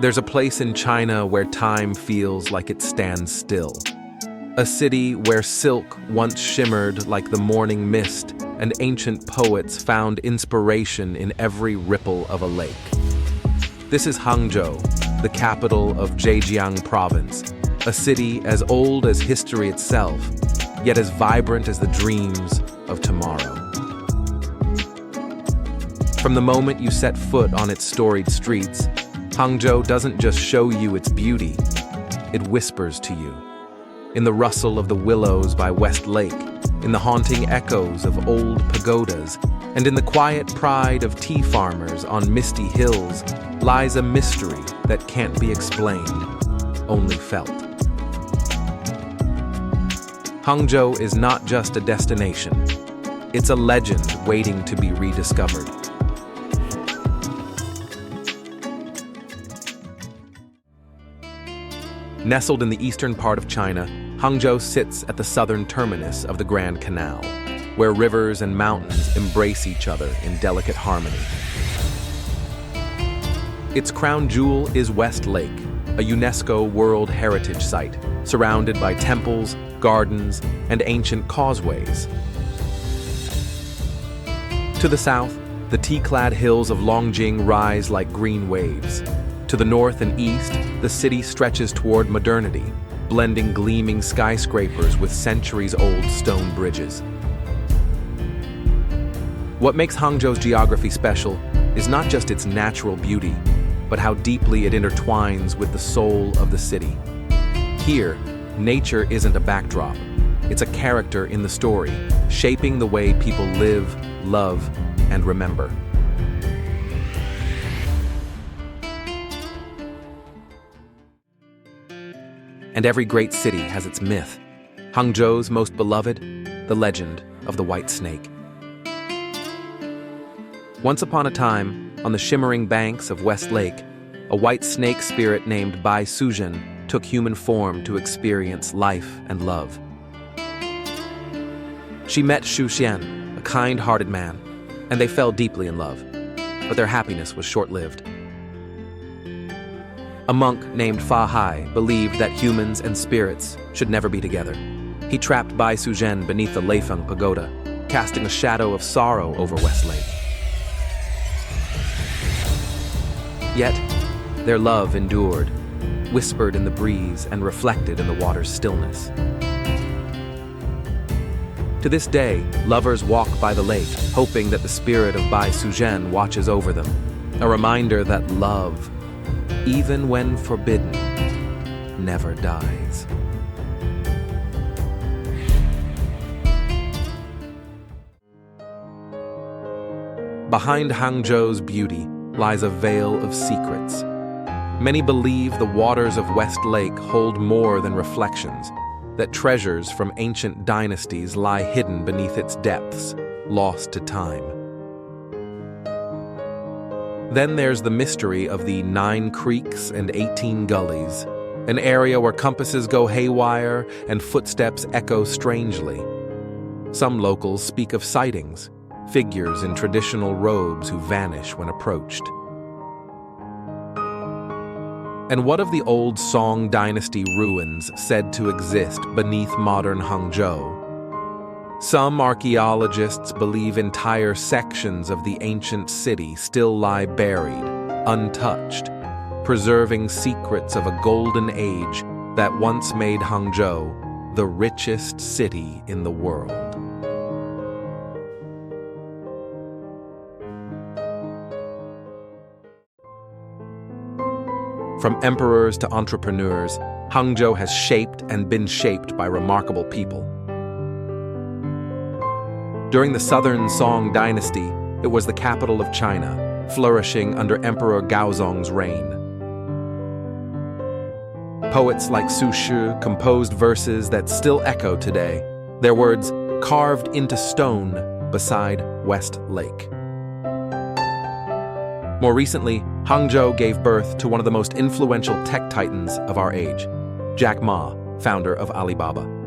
There's a place in China where time feels like it stands still. A city where silk once shimmered like the morning mist, and ancient poets found inspiration in every ripple of a lake. This is Hangzhou, the capital of Zhejiang province, a city as old as history itself, yet as vibrant as the dreams of tomorrow. From the moment you set foot on its storied streets, Hangzhou doesn't just show you its beauty, it whispers to you. In the rustle of the willows by West Lake, in the haunting echoes of old pagodas, and in the quiet pride of tea farmers on misty hills, lies a mystery that can't be explained, only felt. Hangzhou is not just a destination, it's a legend waiting to be rediscovered. Nestled in the eastern part of China, Hangzhou sits at the southern terminus of the Grand Canal, where rivers and mountains embrace each other in delicate harmony. Its crown jewel is West Lake, a UNESCO World Heritage Site, surrounded by temples, gardens, and ancient causeways. To the south, the tea-clad hills of Longjing rise like green waves. To the north and east, the city stretches toward modernity, blending gleaming skyscrapers with centuries-old stone bridges. What makes Hangzhou's geography special is not just its natural beauty, but how deeply it intertwines with the soul of the city. Here, nature isn't a backdrop, it's a character in the story, shaping the way people live, love, and remember. And every great city has its myth. Hangzhou's most beloved, the legend of the white snake. Once upon a time, on the shimmering banks of West Lake, a white snake spirit named Bai Suzhen took human form to experience life and love. She met Xu Xian, a kind-hearted man, and they fell deeply in love, but their happiness was short-lived. A monk named Fa Hai believed that humans and spirits should never be together. He trapped Bai Suzhen beneath the Leifeng pagoda, casting a shadow of sorrow over West Lake. Yet, their love endured, whispered in the breeze and reflected in the water's stillness. To this day, lovers walk by the lake, hoping that the spirit of Bai Suzhen watches over them, a reminder that love, even when forbidden, never dies. Behind Hangzhou's beauty lies a veil of secrets. Many believe the waters of West Lake hold more than reflections, that treasures from ancient dynasties lie hidden beneath its depths, lost to time. Then there's the mystery of the 9 creeks and 18 gullies, an area where compasses go haywire and footsteps echo strangely. Some locals speak of sightings, figures in traditional robes who vanish when approached. And what of the old Song dynasty ruins said to exist beneath modern Hangzhou? Some archaeologists believe entire sections of the ancient city still lie buried, untouched, preserving secrets of a golden age that once made Hangzhou the richest city in the world. From emperors to entrepreneurs, Hangzhou has shaped and been shaped by remarkable people. During the southern Song dynasty, it was the capital of China, flourishing under Emperor Gaozong's reign. Poets like Su Shi composed verses that still echo today, their words carved into stone beside West Lake. More recently, Hangzhou gave birth to one of the most influential tech titans of our age, Jack Ma, founder of Alibaba.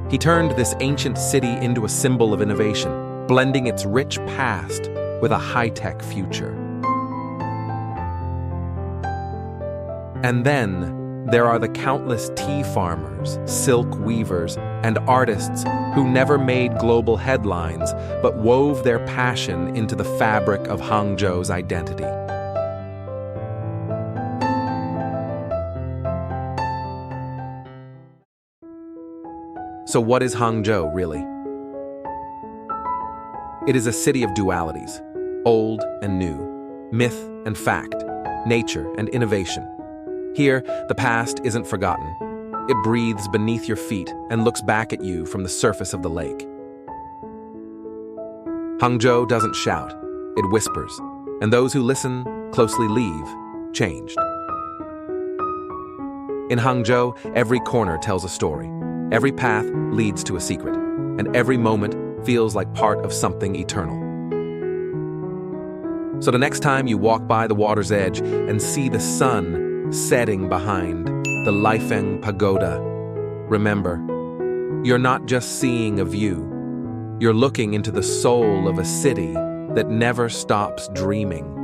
He turned this ancient city into a symbol of innovation, blending its rich past with a high-tech future. And then there are the countless tea farmers, silk weavers, and artists who never made global headlines but wove their passion into the fabric of Hangzhou's identity. So what is Hangzhou, really? It is a city of dualities, old and new, myth and fact, nature and innovation. Here, the past isn't forgotten. It breathes beneath your feet and looks back at you from the surface of the lake. Hangzhou doesn't shout, it whispers, and those who listen closely leave changed. In Hangzhou, every corner tells a story. Every path leads to a secret, and every moment feels like part of something eternal. So the next time you walk by the water's edge and see the sun setting behind the Lifeng Pagoda, remember, you're not just seeing a view, you're looking into the soul of a city that never stops dreaming.